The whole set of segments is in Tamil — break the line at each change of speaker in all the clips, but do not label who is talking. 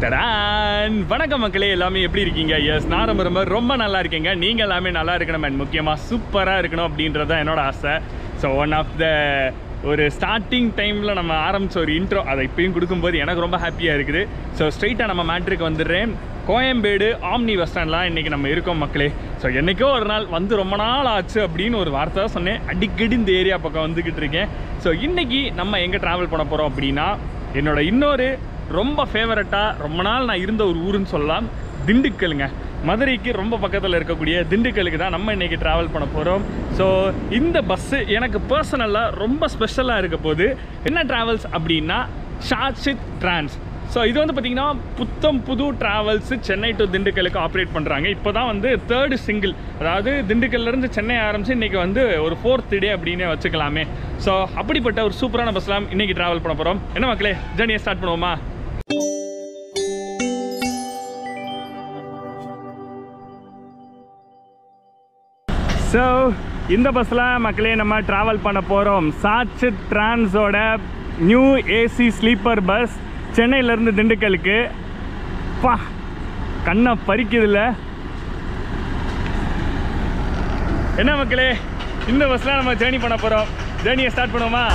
தடான் வணக்கம் மக்களே, எல்லாமே எப்படி இருக்கீங்க? எஸ், நான் ரொம்ப நல்லா இருக்கீங்க. நீங்கள் எல்லாமே நல்லா இருக்கணும் அண்ட் முக்கியமாக சூப்பராக இருக்கணும் அப்படின்றது தான் என்னோட ஆசை. ஸோ ஒன் ஆஃப் த ஒரு ஸ்டார்டிங் டைமில் நம்ம ஆரம்பித்த ஒரு இன்ட்ரோ அதை இப்பயும் கொடுக்கும்போது எனக்கு ரொம்ப ஹாப்பியாக இருக்குது. ஸோ ஸ்ட்ரெயிட்டாக நம்ம மேட்ருக்கு வந்துடுறேன். கோயம்பேடு ஆம்னி பஸ் ஸ்டாண்ட்லாம் இன்றைக்கி நம்ம இருக்கோம் மக்களே. ஸோ என்றைக்கோ ஒரு நாள் வந்து ரொம்ப நாள் ஆச்சு அப்படின்னு ஒரு வார்த்தை தான் சொன்னேன். அடிக்கடி இந்த ஏரியா பக்கம் வந்துக்கிட்டு இருக்கேன். ஸோ இன்றைக்கி நம்ம எங்கே ட்ராவல் பண்ண போகிறோம் அப்படின்னா, என்னோட இன்னொரு ரொம்ப ஃபேவரட்டாக ரொம்ப நாள் நான் இருந்த ஒரு ஊருன்னு சொல்லலாம், திண்டுக்கலுங்க. மதுரைக்கு ரொம்ப பக்கத்தில் இருக்கக்கூடிய திண்டுக்கலுக்கு தான் நம்ம இன்றைக்கி ட்ராவல் பண்ண போகிறோம். ஸோ இந்த பஸ்ஸு எனக்கு பர்சனலாக ரொம்ப ஸ்பெஷலாக இருக்க போது. என்ன ட்ராவல்ஸ் அப்படின்னா ஷாட்சித் ட்ரான்ஸ். ஸோ இது வந்து பார்த்திங்கன்னா புத்தம் புது ட்ராவல்ஸு சென்னை டு திண்டுக்கலுக்கு ஆப்ரேட் பண்ணுறாங்க. இப்போ தான் வந்து 3rd சிங்கிள், அதாவது திண்டுக்கல்லேருந்து சென்னை ஆரம்பித்து இன்றைக்கி வந்து ஒரு 4th டே அப்படின்னே வச்சுக்கலாமே. ஸோ அப்படிப்பட்ட ஒரு சூப்பரான பஸ்லாம் இன்றைக்கி ட்ராவல் பண்ண போகிறோம். என்ன மக்களே, ஜர்னியை ஸ்டார்ட் பண்ணுவோமா? ஸோ இந்த பஸ்ஸில் மக்களே நம்ம ட்ராவல் பண்ண போகிறோம். ஷாட்சித் ட்ரான்ஸோட நியூ ஏசி ஸ்லீப்பர் பஸ் சென்னையிலேருந்து திண்டுக்கலுக்கு. பா, கண்ணை பறிக்குதுல்ல. என்ன மக்களே, இந்த பஸ்ஸில் நம்ம ஜேர்னி பண்ண போகிறோம். ஜேர்னியை ஸ்டார்ட் பண்ணுவோமா?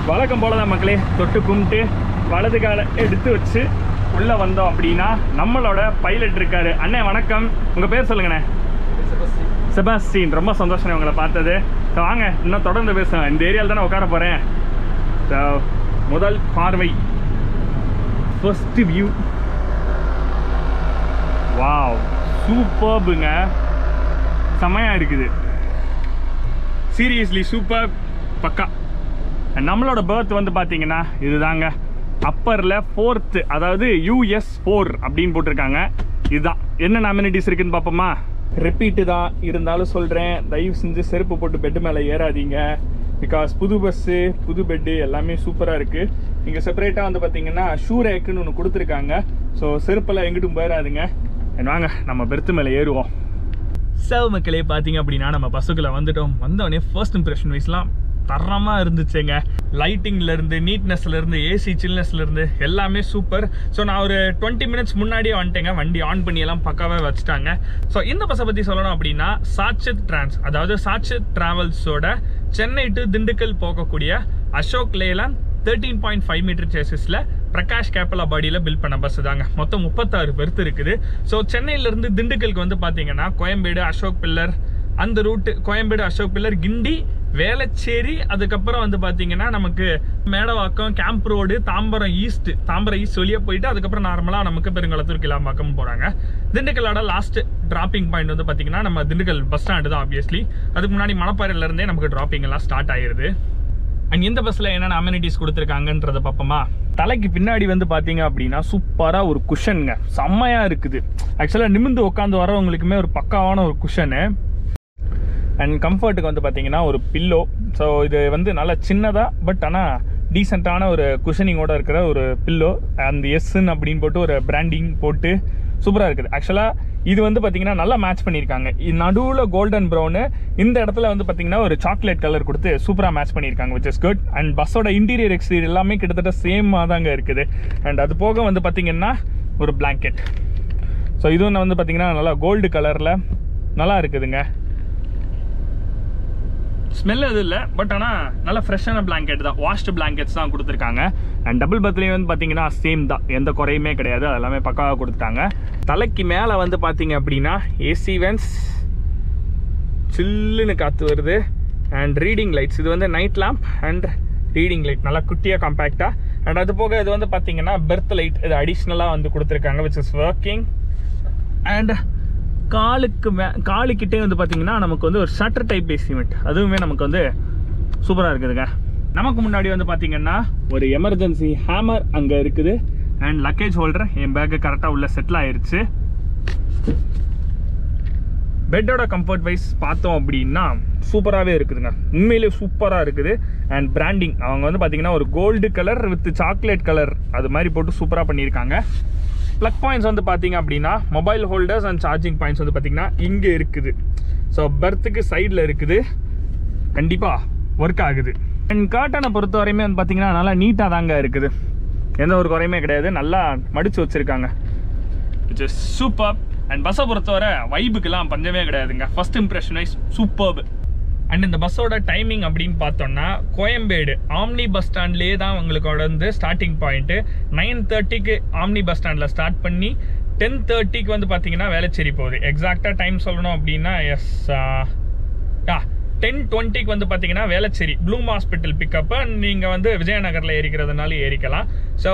வழக்கம் போல தான் மக்களே, தொட்டு கும்பிட்டு வலது காலை எடுத்து வச்சு உள்ளே வந்தோம் அப்படின்னா நம்மளோட பைலட் இருக்காரு. அண்ணே வணக்கம், உங்கள் பேர் சொல்லுங்கண்ணே. செபாஸ்டின். ரொம்ப சந்தோஷம் உங்களை பார்த்தது. ஸோ வாங்க இன்னும் தொடர்ந்து பேசுவேன். இந்த ஏரியாவில் தானே உட்கார போகிறேன். ஸோ முதல் பார்வை, ஃபர்ஸ்ட் வியூ. வாவ், சூப்பர்புங்க, செமையாக இருக்குது. சீரியஸ்லி சூப்பர், பக்கா. நம்மளோட பர்த் வந்து பார்த்தீங்கன்னா இதுதாங்க, அப்பரில் 4th, அதாவது US4 அப்படின்னு போட்டிருக்காங்க. இதுதான். என்ன அம்யூனிட்டிஸ் இருக்குன்னு பார்ப்போமா? ரிப்பீட்டு தான் இருந்தாலும் சொல்கிறேன், தயவு செஞ்சு செருப்பு போட்டு பெட்டு மேலே ஏறாதீங்க. பிகாஸ் புது பஸ்ஸு, புது பெட்டு எல்லாமே சூப்பராக இருக்குது. இங்கே செப்பரேட்டாக வந்து பார்த்தீங்கன்னா ஷூ ரேக்குன்னு ஒன்று கொடுத்துருக்காங்க. ஸோ செருப்பெல்லாம் எங்கிட்டும் போயிடாதுங்க. வாங்க நம்ம பெர்த்து மேலே ஏறுவோம். மக்களே பார்த்தீங்க அப்படின்னா நம்ம பஸ்ஸுக்குள்ளே வந்துட்டோம். வந்தோடனே ஃபர்ஸ்ட் இம்ப்ரெஷன் வைஸ்லாம் தரமாக இருந்துச்சுங்க. லைட்டிங்லேருந்து, நீட்னஸ்லேருந்து, ஏசி சில்னஸ்லேருந்து எல்லாமே சூப்பர். ஸோ நான் ஒரு 20 மினிட்ஸ் முன்னாடியே வந்துட்டேங்க. வண்டி ஆன் பண்ணி எல்லாம் பக்காவாக வச்சுட்டாங்க. ஸோ இந்த பஸ்ஸை பற்றி சொல்லணும் அப்படின்னா ஷாட்சித் ட்ரான்ஸ், அதாவது ஷாட்சித் ட்ராவல்ஸோட சென்னை டு திண்டுக்கல் போகக்கூடிய அசோக் லேலாண்ட் 13.5 மீட்டர் சேசிஸில் பிரகாஷ் கேப்பலா பாடியில் பில்ட் பண்ண பஸ் தாங்க. மொத்தம் 36 பெர்த் இருக்குது. ஸோ சென்னையிலேருந்து திண்டுக்கலுக்கு வந்து பார்த்தீங்கன்னா கோயம்பேடு, அசோக் பில்லர், அந்த ரூட்டு கோயம்பேடு, அசோக் பில்லர், கிண்டி, வேளச்சேரி, அதுக்கப்புறம் வந்து பார்த்தீங்கன்னா நமக்கு Medavakkam, camp road, Tambaram east வழியாக போயிட்டு அதுக்கப்புறம் நார்மலாக நமக்கு பெருங்குளத்தூர், கிளாம்பாக்கம் போகிறாங்க. திண்டுக்கலோட லாஸ்ட் டிராப்பிங் பாயிண்ட் வந்து பார்த்தீங்கன்னா நம்ம திண்டுக்கல் பஸ் ஸ்டாண்டு தான். ஆப்வியஸ்லி அதுக்கு முன்னாடி மணப்பாறையிலேருந்தே நமக்கு டிராப்பிங் எல்லாம் ஸ்டார்ட் ஆயிடுது. அண்ட் இந்த பஸ்ஸில் என்னென்ன அம்யூனிட்டிஸ் கொடுத்துருக்காங்கன்றத பார்ப்போமா? தலைக்கு பின்னாடி வந்து பார்த்தீங்க அப்படின்னா சூப்பராக ஒரு குஷனுங்க, செம்மையாக இருக்குது. ஆக்சுவலாக நிமிந்து உட்காந்து வரவங்களுக்குமே ஒரு பக்காவான ஒரு குஷனு. அண்ட் கம்ஃபர்ட்டுக்கு வந்து பார்த்தீங்கன்னா ஒரு பில்லோ. ஸோ இது வந்து நல்லா சின்னதாக பட் ஆனால் டீசெண்டான ஒரு குஷனிங்கோடு இருக்கிற ஒரு பில்லோ. அந்த எஸ்ன்னு அப்படின்னு போட்டு ஒரு பிராண்டிங் போட்டு சூப்பராக இருக்குது. ஆக்சுவலாக இது வந்து பார்த்தீங்கன்னா நல்லா மேட்ச் பண்ணியிருக்காங்க. நடுவில் கோல்டன் ப்ரௌனு, இந்த இடத்துல வந்து பார்த்தீங்கன்னா ஒரு சாக்லேட் கலர் கொடுத்து சூப்பராக மேட்ச் பண்ணியிருக்காங்க, விச் இஸ் குட். அண்ட் பஸ்ஸோட இன்டீரியர் எக்ஸ்டீரியர் எல்லாமே கிட்டத்தட்ட சேமாக தாங்க இருக்குது. அண்ட் அது போக வந்து பார்த்தீங்கன்னா ஒரு பிளாங்கெட். ஸோ இதுவும் வந்து பார்த்தீங்கன்னா நல்லா கோல்டு கலரில் நல்லா இருக்குதுங்க. ஸ்மெல் எதுவும் இல்லை, பட் ஆனால் நல்லா ஃப்ரெஷ்ஷான பிளாங்கெட் தான். வாஷ்டு பிளாங்கெட்ஸ் தான் கொடுத்துருக்காங்க. அண்ட் டபுள் பர்த்லேயும் வந்து பார்த்தீங்கன்னா சேம் தான், எந்த குறையுமே கிடையாது. அது எல்லாமே பக்காவாக கொடுத்துட்டாங்க. தலைக்கு மேலே வந்து பார்த்தீங்க அப்படின்னா ஏசி வென்ஸ், சில்லுன்னு காற்று வருது. And reading lights. இது வந்து night lamp and reading light, நல்லா குட்டியாக காம்பேக்டாக. அண்ட் அது போக இது வந்து பார்த்தீங்கன்னா பெர்த் லைட் இது அடிஷ்னலாக வந்து கொடுத்துருக்காங்க, விச் இஸ் ஒர்க்கிங். அண்ட் காலுக்கிட்டே வந்து பார்த்தீங்கன்னா நமக்கு வந்து ஒரு ஷட்டர் டைப் பேஸ்மெண்ட், அதுவுமே நமக்கு வந்து சூப்பராக இருக்குதுங்க. நமக்கு முன்னாடி வந்து பார்த்தீங்கன்னா ஒரு எமர்ஜென்சி ஹேமர் அங்கே இருக்குது. அண்ட் லக்கேஜ் ஹோல்டர் என் பேக்கு கரெக்டாக உள்ள செட்டில் ஆயிடுச்சு. பெட்டோட கம்ஃபர்ட் வைஸ் பார்த்தோம் அப்படின்னா சூப்பராகவே இருக்குதுங்க, உண்மையிலேயே சூப்பராக இருக்குது. அண்ட் பிராண்டிங் அவங்க வந்து பார்த்தீங்கன்னா ஒரு gold colour with chocolate colour அது மாதிரி போட்டு சூப்பராக பண்ணியிருக்காங்க. ப்ளக் பாயிண்ட்ஸ் வந்து பார்த்தீங்க அப்படின்னா mobile holders and charging points வந்து பார்த்தீங்கன்னா இங்கே இருக்குது. ஸோ பெர்த்துக்கு சைடில் இருக்குது, கண்டிப்பாக ஒர்க் ஆகுது. அண்ட் கர்ட்டனை பொறுத்த வரையுமே வந்து பார்த்தீங்கன்னா நல்லா நீட்டாக தாங்க இருக்குது, எந்த ஒரு குறையுமே கிடையாது, நல்லா மடித்து வச்சுருக்காங்க, விச் இஸ் சூப்பர். அண்ட் பஸ்ஸை பொறுத்தவரை வைபுக்கெல்லாம் பஞ்சமே கிடையாதுங்க, first impression wise superb. And இந்த பஸ்ஸோட டைமிங் அப்படின்னு பார்த்தோம்னா கோயம்பேடு ஆம்னி பஸ் ஸ்டாண்ட்லேயே தான் உங்களுக்கு வந்து ஸ்டார்டிங் பாயிண்ட்டு. 9:30க்கு ஆம்னி பஸ் ஸ்டாண்டில் ஸ்டார்ட் பண்ணி 10:30க்கு வந்து பார்த்தீங்கன்னா வேளச்சேரி போகுது. எக்ஸாக்டாக டைம் சொல்லணும் அப்படின்னா 10:20க்கு வந்து பார்த்தீங்கன்னா வேளச்சேரி ப்ளூம் ஹாஸ்பிட்டல் பிக்கப்பு. நீங்கள் வந்து விஜயநகரில் ஏறிக்கிறதுனால ஏறிக்கலாம். ஸோ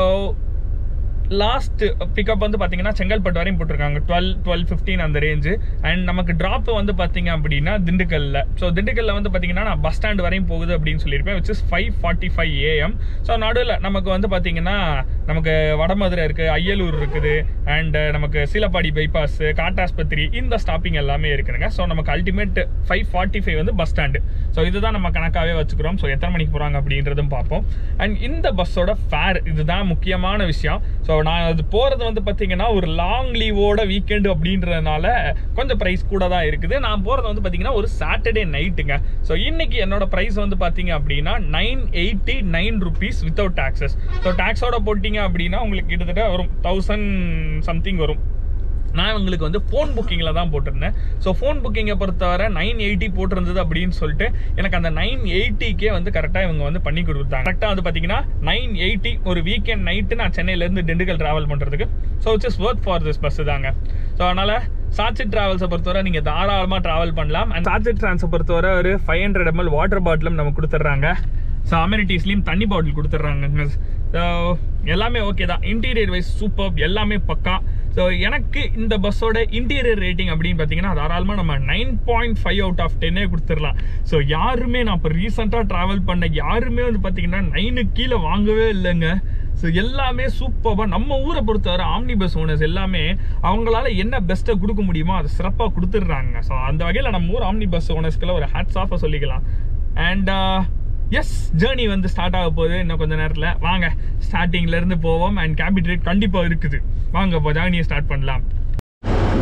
லாஸ்ட் பிக்கப் வந்து பார்த்தீங்கன்னா செங்கல்பட்டு வரையும் போட்டிருக்காங்க, 12-15 அந்த ரேஞ்சு. அண்ட் நமக்கு ட்ராப் வந்து பார்த்தீங்க அப்படின்னா திண்டுக்கல்ல. ஸோ திண்டுக்கல்ல வந்து பார்த்தீங்கன்னா நான் பஸ் ஸ்டாண்ட் வரையும் போகுது அப்படின்னு சொல்லியிருப்பேன், விச் இஸ் 5:45 AM. ஸோ நடுவில் நமக்கு வந்து பார்த்தீங்கன்னா நமக்கு வடமதுரை இருக்குது, அய்யலூர் இருக்குது, அண்ட் நமக்கு சீலப்பாடி பைபாஸ், காட்டாஸ்பத்திரி, இந்த ஸ்டாப்பிங் எல்லாமே இருக்குதுங்க. ஸோ நமக்கு அல்டிமேட் 5:45 வந்து பஸ் ஸ்டாண்டு. ஸோ இதுதான் நம்ம கணக்காகவே வச்சுக்கிறோம். ஸோ எத்தனை மணிக்கு போகிறாங்க அப்படின்றதும் பார்ப்போம். அண்ட் இந்த பஸ்ஸோட ஃபேர் இதுதான் முக்கியமான விஷயம். ஸோ நான் அது போகிறது வந்து பார்த்தீங்கன்னா ஒரு லாங் லீவோட வீக்கெண்டு அப்படின்றதுனால கொஞ்சம் ப்ரைஸ் கூட தான் இருக்குது. நான் போகிறது வந்து பார்த்தீங்கன்னா ஒரு சாட்டர்டே நைட்டுங்க. ஸோ இன்னைக்கு என்னோட ப்ரைஸ் வந்து பார்த்தீங்க அப்படின்னா 989 rupees வித்தவுட் டாக்ஸஸ். ஸோ டாக்ஸோட போட்டிங்க அப்படின்னா உங்களுக்கு கிட்டத்தட்ட வரும் 1000 சம்திங் வரும். நான் உங்களுக்கு வந்து ஃபோன் புக்கிங்கில் தான் போட்டிருந்தேன். ஸோ ஃபோன் புக்கிங்கை பொறுத்தவரை 980 போட்டிருந்தது அப்படின்னு சொல்லிட்டு எனக்கு அந்த 980க்கே வந்து கரெக்டாக இவங்க வந்து பண்ணி கொடுத்தாங்க. கரெக்டாக வந்து பார்த்தீங்கன்னா 980 ஒரு வீக்கெண்ட் நைட்டு நான் சென்னையிலேருந்து திண்டுக்கல் ட்ராவல் பண்ணுறதுக்கு. So it's is worth for this bus தாங்க. ஸோ அதனால் சார்ஜிட் டிராவல்ஸை பொறுத்தவரை நீங்கள் தாராளமாக ட்ராவல் பண்ணலாம். அண்ட் சார்ஜிட் டிரான்ஸை பொறுத்தவரை ஒரு 500 ml வாட்டர் பாட்டிலும் நம்ம கொடுத்துட்றாங்க. ஸோ அமெனிட்டிஸ்லேயும் தண்ணி பாட்டில் கொடுத்துட்றாங்க. ஸோ எல்லாமே ஓகே தான். இன்டீரியர் வைஸ் சூப்பர், எல்லாமே பக்கா. ஸோ எனக்கு இந்த பஸ்ஸோட இன்டீரியர் ரேட்டிங் அப்படின்னு பார்த்தீங்கன்னா தாராளமாக நம்ம 9.5 out of 10 கொடுத்துடலாம். ஸோ யாருமே நான் இப்போ ரீசெண்டாக ட்ராவல் பண்ண யாருமே வந்து பார்த்தீங்கன்னா 9க்கு கீழே வாங்கவே இல்லைங்க. ஸோ எல்லாமே சூப்பராக நம்ம ஊரை பொறுத்தவரை ஆம்னி பஸ் ஓனர்ஸ் எல்லாமே அவங்களால என்ன பெஸ்ட்டை கொடுக்க முடியுமோ அதை சிறப்பாக கொடுத்துட்றாங்க. ஸோ அந்த வகையில் நம்ம ஊர் ஆம்னி பஸ் ஓனர்ஸ்க்கெல்லாம் ஒரு ஹேட்ஸ் ஆஃபாக சொல்லிக்கலாம். அண்ட் எஸ், ஜேர்னி வந்து ஸ்டார்ட் ஆக போகுது இன்னும் கொஞ்சம் நேரத்தில். வாங்க ஸ்டார்டிங்லேருந்து போவோம். அண்ட் கேபின் ரேட் கண்டிப்பாக இருக்குது. வாங்க இப்போ ஜேர்னியை ஸ்டார்ட் பண்ணலாம்.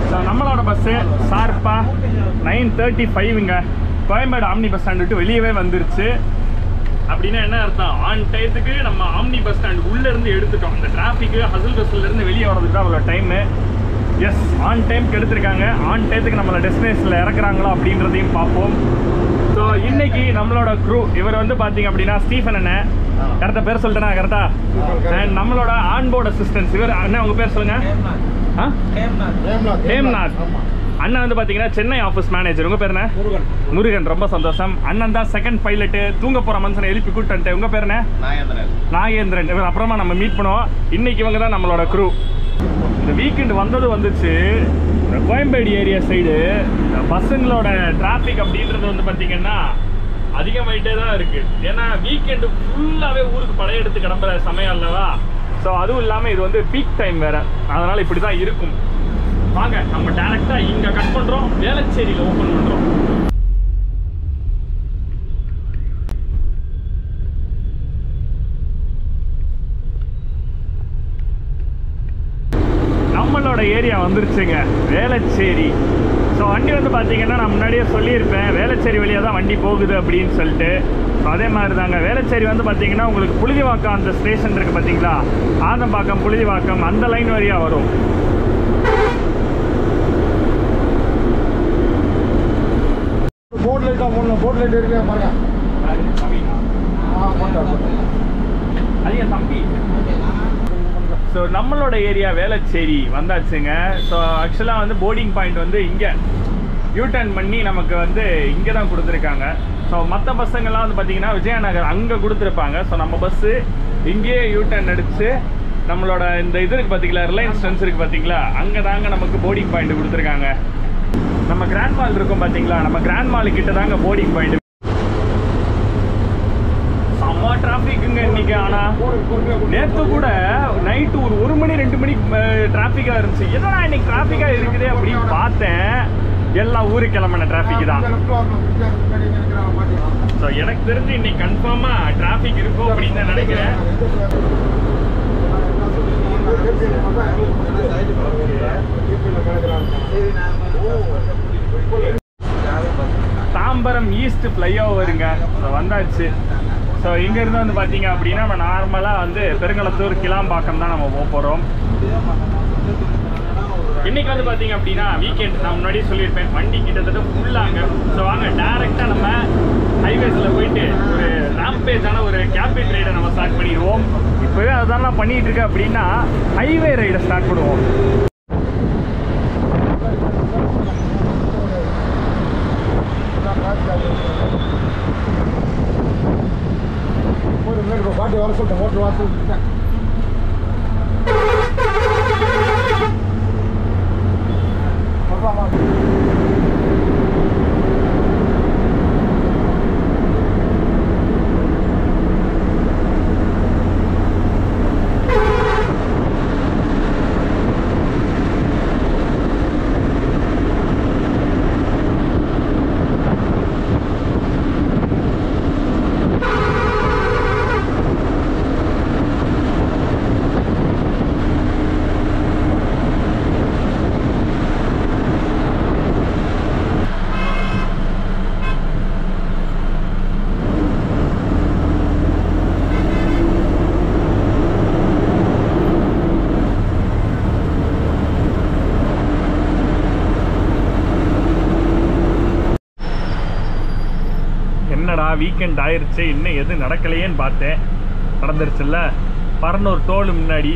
ஸோ நம்மளோட பஸ்ஸு ஷார்ப்பாக 9:35ங்க கோயம்பேடு ஆம்னி பஸ் ஸ்டாண்ட் விட்டு வெளியவே வந்துருச்சு. அப்படின்னா என்ன அர்த்தம், ஆன் டயத்துக்கு நம்ம ஆம்னி பஸ் ஸ்டாண்ட் உள்ளேருந்து எடுத்துட்டோம். இந்த டிராஃபிக்கு ஹசல் பஸ்லேருந்து வெளியே வரதுக்கு தான் அவ்வளோ டைமு. எஸ், ஆன் டைம்க்கு எடுத்துருக்காங்க. ஆன் டயத்துக்கு நம்மளை டெஸ்டினேஷனில் இறக்குறாங்களா அப்படின்றதையும் பார்ப்போம். ஸோ இன்னைக்கு நம்மளோட க்ரூ இவர் வந்து பார்த்தீங்க அப்படின்னா ஸ்டீஃபன் அண்ணன். கரெக்டாக பேர் சொல்லிட்டேனா கரெக்டா? அண்ட் நம்மளோட ஆன்போர்ட் அசிஸ்டன்ஸ் இவர் அண்ணன். உங்கள் பேர் சொல்லுங்க. ஹேம்நாத் அண்ணன் வந்து பார்த்தீங்கன்னா சென்னை ஆஃபீஸ் மேனேஜர். உங்கள் பேர் என்ன? முருகன். ரொம்ப சந்தோஷம். அண்ணன் தான் செகண்ட் பைலட்டு. தூங்க போகிற மனுஷனை எழுப்பி கூப்பிட்டு. உங்கள் பேர் என்ன? நாகேந்திரன். இவர் அப்புறமா நம்ம மீட் பண்ணுவோம். இன்னைக்கு இவங்க தான் நம்மளோட க்ரூ. இந்த வீக்கெண்டு வந்தது வந்துச்சு. கோயம்பேடு ஏரியா சைடு பஸ்ஸுங்களோட டிராஃபிக் அப்படின்றது வந்து பார்த்தீங்கன்னா அதிகமாயிட்டே தான் இருக்குது. ஏன்னா வீக்கெண்டு ஃபுல்லாகவே ஊருக்கு படையெடுத்து கிளம்புற சமயம் அல்லவா. ஸோ அதுவும் இல்லாமல் இது வந்து பீக் டைம் வேறு, அதனால் இப்படி தான் இருக்கும். வாங்க நம்ம டேரெக்டாக இங்கே கட் பண்ணுறோம், வேளச்சேரியில் ஓப்பன் பண்ணுறோம். நம்மளோட ஏரியா வந்துருச்சுங்க, வேளச்சேரி. ஸோ வண்டி வந்து பார்த்தீங்கன்னா நான் முன்னாடியே சொல்லியிருப்பேன் வேளச்சேரி வழியாக தான் வண்டி போகுது அப்படின்னு சொல்லிட்டு. ஸோ அதே மாதிரி தாங்க வேளச்சேரி வந்து பார்த்தீங்கன்னா உங்களுக்கு புழுதிவாக்கம் அந்த ஸ்டேஷன் இருக்குது பார்த்தீங்களா, ஆதம்பாக்கம் புழுதிவாக்கம் அந்த லைன் வழியாக வரும்.
போர்ட் லைட் இருக்கு பாருங்க.
அது என் தம்பி. ஸோ நம்மளோட ஏரியா வேளச்சேரி வந்தாச்சுங்க. ஸோ ஆக்சுவலாக வந்து போர்டிங் பாயிண்ட் வந்து இங்கே யூ டர்ன் பண்ணி நமக்கு வந்து இங்கே தான் கொடுத்துருக்காங்க. ஸோ மற்ற பஸ்ஸுங்கெல்லாம் வந்து பார்த்தீங்கன்னா விஜயநகர் அங்கே கொடுத்துருப்பாங்க. ஸோ நம்ம பஸ்ஸு இங்கேயே யூட்டர்ன் அடிச்சு நம்மளோட இந்த இது இருக்குது பார்த்தீங்களா, ரிலையன்ஸ் ட்ரெண்ட்ஸ் இருக்குது பார்த்தீங்களா, அங்கே தாங்க நமக்கு போர்டிங் பாயிண்ட் கொடுத்துருக்காங்க. நம்ம கிராண்ட் மால் இருக்கும் பார்த்தீங்களா, நம்ம கிராண்ட் மால் கிட்ட தாங்க போர்டிங் பாயிண்ட். செம்ம டிராஃபிக்குங்க இன்னைக்கு. ஆனால் நேற்று கூட நைட்டு ஒரு 1 மணி 2 மணிக்கு டிராஃபிக்காக இருந்துச்சு. என்னடா இன்னைக்கு டிராஃபிக்காக இருக்குது அப்படின்னு பார்த்தேன். எல்லாம் ஊருக்கு கிளம்பின டிராஃபிக் தான். ஸோ எனக்கு தெரிஞ்சு இன்னைக்கு கன்ஃபார்மாக டிராஃபிக் இருக்கும் அப்படின்னு தான் நினைக்கிறேன். தாம்பரம் ஈஸ்ட் ஃப்ளைஓவருங்க. ஸோ வந்தாச்சு. ஸோ இங்கேருந்து வந்து பார்த்தீங்க அப்படின்னா நம்ம நார்மலாக வந்து பெருங்களத்தூர் கிளாம்பாக்கம் தான் நம்ம போக போகிறோம். இன்னைக்கு வந்து பார்த்தீங்க அப்படின்னா வீக்கெண்ட். நான் முன்னாடியே சொல்லியிருப்பேன், வண்டி கிட்டத்தட்ட ஃபுல்லாங்க. ஸோ வாங்க டேரெக்டாக நம்ம ஹைவேஸில் போயிட்டு ஒரு ரேம்பேஜான ஒரு கேபிட் ரைடை நம்ம ஸ்டார்ட் பண்ணிடுவோம். இப்போவே அதெல்லாம் பண்ணிகிட்டு இருக்கேன் அப்படின்னா ஹைவே ரைடை ஸ்டார்ட் பண்ணுவோம்.
பாட்டி வர சொல்லிட்டேன், மோட்டர் வர சொல்லிட்டேன். என்னடா வீக்கெண்ட் ஆயிடுச்சு, இன்னும் எதுவும் நடக்கலையேன்னு பார்த்தேன். நடந்துருச்சுல்ல. பரனூர் டோல் முன்னாடி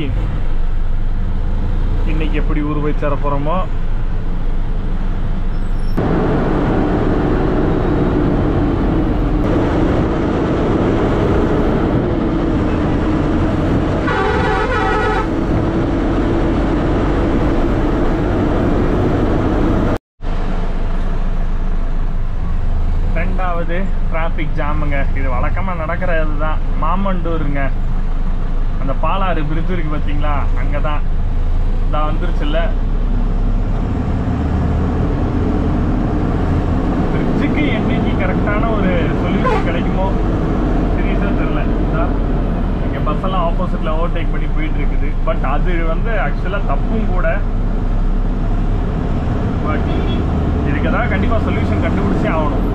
இன்னைக்கு எப்படி ஊர் போய் சேர போகிறோமோ. ரெண்டாவது டிராஃபிக் ஜாமுங்க. இது வழக்கமாக நடக்கிறது தான். மாமண்டூருங்க, அந்த பாலாறு பிரிட்ஜ் இருக்கு பார்த்தீங்களா, அங்கே தான் இதான் வந்துருச்சுல்ல. பிரிட்ஜுக்கு என்னைக்கு கரெக்டான ஒரு சொல்யூஷன் கிடைக்குமோ சீரியஸாக தெரியல. இங்கே பஸ்ஸெல்லாம் ஆப்போசிட்டில் ஓவர்டேக் பண்ணி போயிட்டு இருக்குது. பட் அது வந்து ஆக்சுவலாக தப்பும் கூட. பட் இதுக்கு தான் கண்டிப்பாக சொல்யூஷன் கண்டுபிடிச்சே ஆகணும்.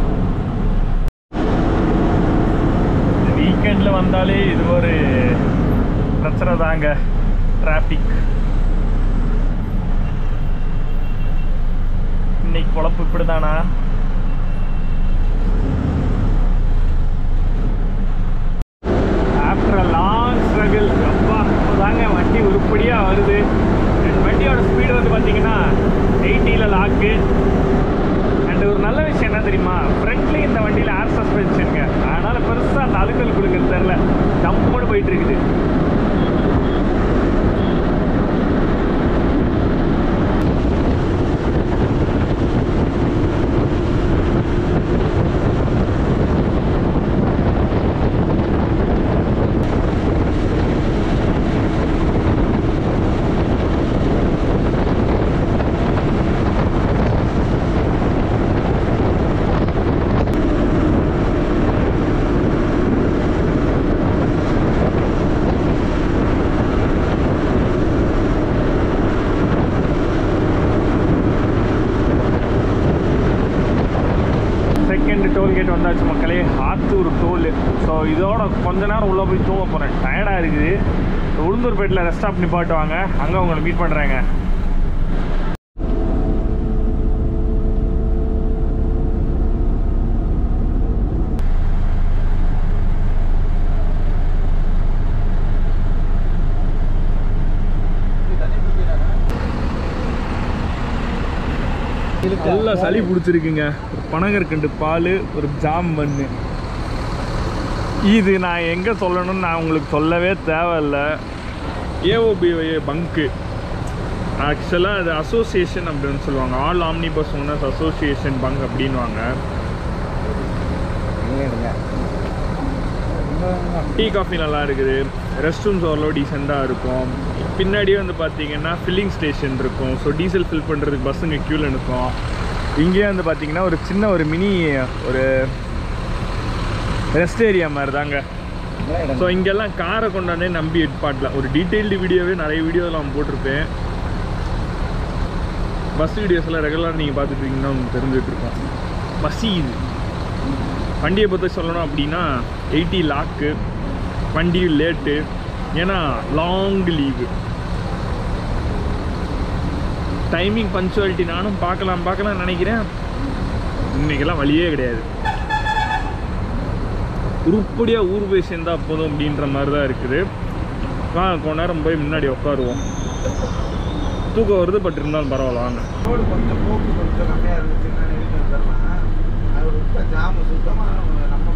வீக்கெண்டில் வந்தாலே இது ஒரு பிரச்சனை தாங்க, டிராஃபிக். இன்னைக்கு குழப்பு இப்படி தானா? ஆஃப்டர் அ லாங் ஸ்ட்ரகிள் அப்பா தாங்க வண்டி உருப்படியாக வருது. வண்டியோட ஸ்பீடு வந்து பார்த்தீங்கன்னா 80ல் லாக்கு. அண்ட் ஒரு நல்ல விஷயம் என்ன தெரியுமா, ஃப்ரண்ட்லி இந்த வண்டியில் ஏர் சஸ்பென்ஷனுங்க. அதனால் பெருசாக அந்த அழுகல் கொடுக்குறது தெரில, ஜம்முன்னு போயிட்டு இருக்குது. டோல்கேட் வந்தாச்சு மக்களே, ஆத்தூர் டோல். ஸோ இதோட கொஞ்ச நேரம் உள்ளே போய் தூங்க போகிறேன், டயர்டாக இருக்குது. உளுந்தூர்பேட்டில் ரெஸ்ட் ஸ்டாப் நிப்பாட்டுவாங்க, அங்கே உங்களை மீட் பண்ணுறேங்க.
நல்லா சளி பிடிச்சிருக்குங்க. பனங்கற்கண்டு பால், ஒரு ஜாம் பண்ணு. இது நான் எங்கே சொல்லணும்னு நான் உங்களுக்கு சொல்லவே தேவையில்லை. ஏஓபிஐ பங்கு ஆக்சுவலாக அது அசோசியேஷன் அப்படின்னு சொல்லுவாங்க. All omni bus owners association bunk அப்படின்வாங்க. டீ காஃபி நல்லா இருக்குது. ரெஸ்ட் ரூம்ஸ் ஓரளவு டீசெண்டாக இருக்கும். பின்னாடியே வந்து பார்த்தீங்கன்னா ஃபில்லிங் ஸ்டேஷன் இருக்கும். ஸோ டீசல் ஃபில் பண்ணுறதுக்கு பஸ்ஸுங்க க்யூவில் நிற்கும். இங்கேயே வந்து பார்த்தீங்கன்னா ஒரு சின்ன ஒரு மினி ஒரு ரெஸ்ட் ஏரியா மாதிரி தாங்க. ஸோ இங்கெல்லாம் காரை கொண்டாண்டே நம்பி எட்பாட்டில் ஒரு டீட்டெயில்டு வீடியோவே நிறைய வீடியோவில் நான் போட்டிருப்பேன். பஸ் வீடியோஸ்லாம் ரெகுலராக நீங்கள் பார்த்துட்ருக்கீங்கன்னா உங்களுக்கு தெரிஞ்சுட்ருக்கோம். பஸ்ஸி இது வண்டியை பற்றி சொல்லணும் அப்படின்னா 80 லாக்கு, வண்டி லேட்டு, ஏன்னா லாங் லீவு. டைமிங் பங்க்சுவாலிட்டி நானும் பார்க்கலாம் நினைக்கிறேன். இன்றைக்கெல்லாம் வழியே கிடையாது. உருப்படியாக ஊர் போய் சேர்ந்தால் போதும் அப்படின்ற மாதிரி தான் இருக்குது. கொஞ்ச நேரம் போய் முன்னாடி உட்காருவோம். தூக்கம் வருது, பட் இருந்தாலும் பரவாயில்ல வாங்க.
கொஞ்சம் போக்கு கொஞ்சம் கம்மியாக இருந்துச்சுன்னா அது ரொம்ப ஜாமு சுத்தமாக நம்ம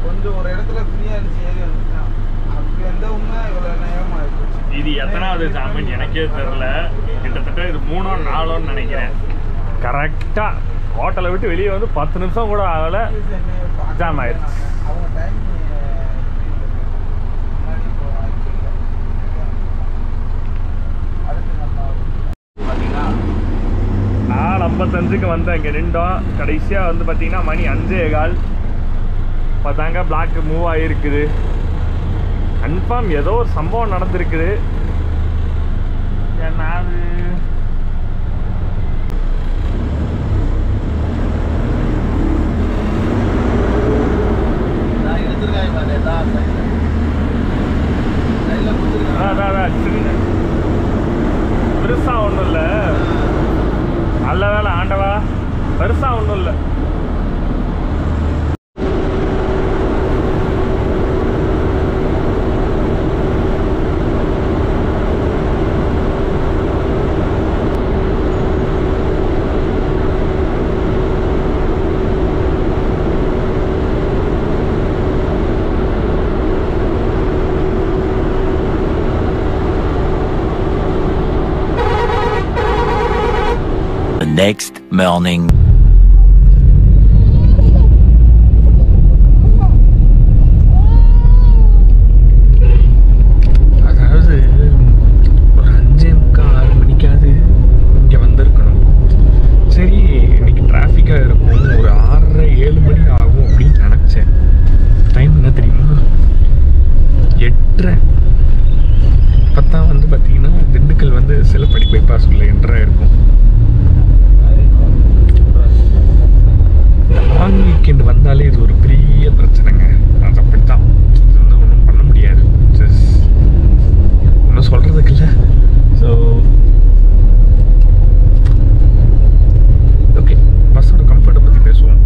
கொஞ்சம் ஒரு இடத்துல ஃப்ரீயாக இருந்துச்சு ஏறி வந்துச்சுன்னா அப்படி எந்த உண்மை இவ்வளோ நேரமாக இருக்கும்.
இது எத்தனாவது ஜாமீன் எனக்கே தெரில. கிட்டத்தட்ட இது 3ஓ 4ஓன்னு நினைக்கிறேன். கரெக்டாக ஹோட்டலை விட்டு வெளியே வந்து 10 நிமிஷம் கூட ஆகலை, ஜாம் ஆயிடுச்சு.
அவங்க டைம்
4:55 வந்தேன். இங்கே நின்றோம். கடைசியாக வந்து பார்த்தீங்கன்னா மணி 5:15 பார்த்தாங்க. பிளாக் மூவ் ஆகிருக்குது. கன்ஃபார்ம் ஏதோ ஒரு சம்பவம் நடந்திருக்குது. ஏன்னா அது பெருசா ஒன்றும் இல்லை. நல்ல வேலை ஆண்டவா, பெருசா ஒன்றும் இல்லை.
Next morning.
அதாவது ஒரு 5:45 மணிக்காவது இங்கே வந்திருக்கணும். சரி இன்னைக்கு டிராஃபிக்காக இருக்கும், ஒரு 6:30 7 மணி ஆகும் அப்படின்னு நினச்சேன். டைம் என்ன தெரியுமா? 8:30. இப்போத்தான் வந்து பார்த்தீங்கன்னா திண்டுக்கல் வந்து சிலப்படி பைபாஸ் உள்ள 8:30 இருக்கும். லாங் வீக்கெண்டு வந்தாலே இது ஒரு பெரிய பிரச்சனைங்க. அது அப்படித்தான். இது வந்து ஒன்றும் பண்ண முடியாது. ஒன்றும் சொல்கிறதுக்கு இல்லை. ஸோ ஓகே, பஸ்ஸோட கம்ஃபர்ட்டை பற்றி பேசுவோம்.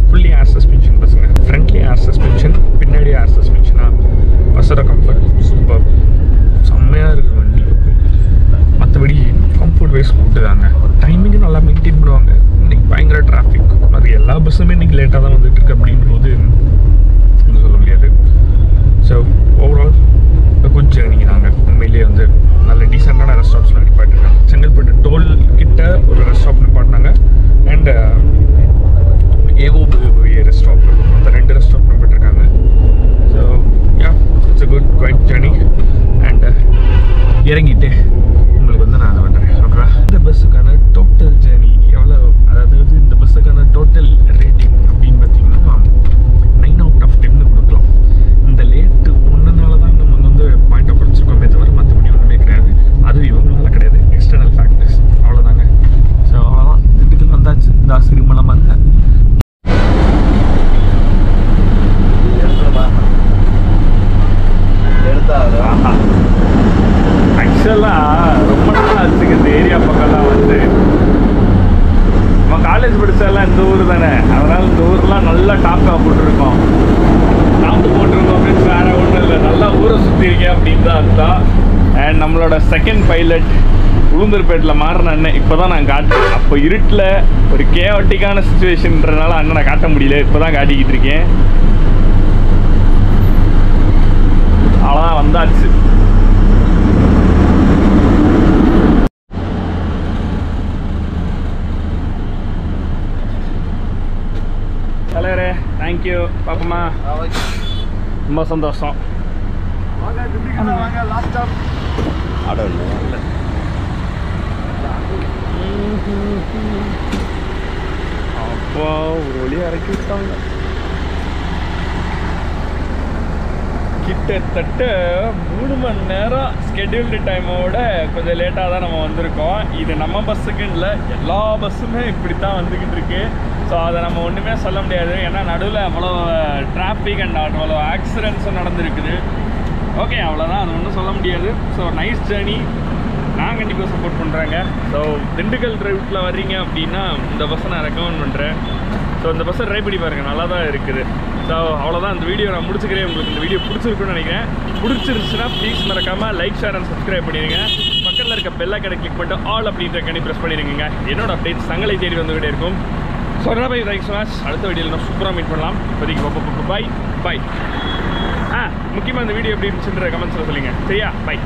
ஃபுல்லி ஏர் சஸ்பென்ஷன் பஸ்ஸுங்க. ஃப்ரண்ட்லி ஏர் சஸ்பென்ஷன், பின்னாடி ஏர் சஸ்பென்ஷனாக. பஸ்ஸோட கம்ஃபர்ட் சூப்பர், செம்மையாக இருக்குது வண்டி. மற்றபடி கம்ஃபர்ட் வைஸ் கூப்பிட்டுதாங்க. டைமிங்கும் நல்லா மெயின்டைன் பண்ணுவாங்க. இன்றைக்கி பயங்கர டிராஃபிக். அது எல்லா பஸ்ஸுமே இன்றைக்கி லேட்டாக தான் வந்துட்டு இருக்கு அப்படிங்கும்போது ஒன்றும் சொல்ல முடியாது. ஸோ ஓவரால் குட் ஜேர்னி தாங்க. உண்மையிலேயே வந்து நல்ல டீசெண்டான ரெஸ்டாரண்ட்ஸ்லாம் நிப்பாட்டிருக்காங்க. செங்கல்பட்டு டோல் கிட்ட ஒரு ரெஸ்டாரண்ட் நிப்பாட்டினாங்க. அண்ட் ஏஓபிஐ ரெஸ்டாரண்ட், அந்த 2 ரெஸ்டாரண்ட் நிப்பாட்டிருக்காங்க. So ya, it's a good quite journey. And இறங்கிட்டு உங்களுக்கு வந்து நான் அதை பண்ணுறேன். ஓகேவா? இந்த பஸ்ஸுக்கான டோட்டல் ஜேர்னி எவ்வளோ, அதாவது இந்த பஸ்ஸுக்கான டோட்டல் ரேட்டிங் அப்படின்னு பார்த்தீங்கன்னா 9 out of 10 கொடுக்கலாம். இந்த லேட்டு ஒன்றுனால தான் நம்ம வந்து பாயிண்ட் குறைச்சிருக்கோமே தவிர மற்றபடி ஒன்றுமே கிடையாது. அது இவங்களால கிடையாது, எக்ஸ்டர்னல் ஃபேக்டர்ஸ். அவ்வளோதாங்க. ஸோ அவ்வளோதான். திண்டுக்கல் வந்தாச்சு. இந்த சிறுமலமாக இருந்தேன். ஆக்சுவலாக ரொம்ப நாள் ஆச்சுங்க இந்த ஏரியா பக்கம்லாம் வந்து. நம்ம காலேஜ் படித்ததெல்லாம் இந்த ஊர் தானே, அதனால் இந்த ஊர்லாம் நல்லா டாப்பாக போட்டிருக்கோம். டாப்பு போட்டிருக்கோம் அப்படின்னு வேறு ஒன்றும் இல்லை, நல்லா ஊரை சுற்றி இருக்கேன் அப்படின்னு தான் அர்த்தம். அண்ட் நம்மளோட செகண்ட் பைலட் உளுந்தூர்பேட்டில் மாறின அண்ணன் இப்போ தான் நான் காட்டுறேன். அப்போ இருட்டில் ஒரு கேவட்டிக்கான சுச்சுவேஷன்றனால அண்ணனை காட்ட முடியல. இப்போ தான் காட்டிக்கிட்டு இருக்கேன். அவ்வளோதான், வந்தாச்சு. தலைவரே, தேங்க்யூ. பாப்போமா? ரொம்ப சந்தோஷம். அப்பா ஒரு வழியாக இறக்கி விட்டாங்க. கிட்டத்தட்ட 3 மணி நேரம் ஸ்கெடியூல்டு டைமோட கொஞ்சம் லேட்டாக தான் நம்ம வந்திருக்கோம். இது நம்ம பஸ்ஸுக்குன்னு இல்லை, எல்லா பஸ்ஸுமே இப்படி தான் வந்துக்கிட்டு இருக்கு. ஸோ அதை நம்ம ஒன்றுமே சொல்ல முடியாது. ஏன்னா நடுவில் அவ்வளோ டிராஃபிக் அண்ட் அவ்வளோ ஆக்சிடென்ட்ஸும் நடந்துருக்குது. ஓகே, அவ்வளோதான், அது ஒன்றும் சொல்ல முடியாது. ஸோ நைஸ் ஜேர்னி, நான் கண்டிப்பாக சப்போர்ட் பண்ணுறேங்க. ஸோ திண்டுக்கல் ரூட்டில் வர்றீங்க அப்படின்னா இந்த பஸ்ஸை நான் ரெக்கமெண்ட் பண்ணுறேன். ஸோ இந்த பஸ்ஸை ட்ரை பண்ணி பாருங்கள், நல்லா தான் இருக்குது. ஸோ அவ்வளோதான், இந்த வீடியோ நான் முடிச்சுக்கிறேன். உங்களுக்கு இந்த வீடியோ பிடிச்சிருக்குன்னு நினைக்கிறேன். பிடிச்சிருந்துச்சுன்னா ப்ளீஸ் மறக்காமல் லைக், ஷேர் அண்ட் சப்ஸ்கிரைப் பண்ணிடுங்க. பக்கத்தில் இருக்க பெல் ஐக்கானை கிளிக் பண்ணிட்டு ஆல் அப்படின்ற கனி ப்ரெஸ் பண்ணிடுங்க. என்னோட அப்டேட்ஸ் தங்களை தேடி வந்துகிட்டே இருக்கும். So bye, thanks so much. அடுத்த வீடியோவில் நான் சூப்பராக மீட் பண்ணலாம். இப்போதைக்கு பாய் பாய். முக்கியமாக இந்த வீடியோ எப்படி இருந்துச்சுன்ற கமெண்ட்ஸில் சொல்லுங்கள். சரியா? பை.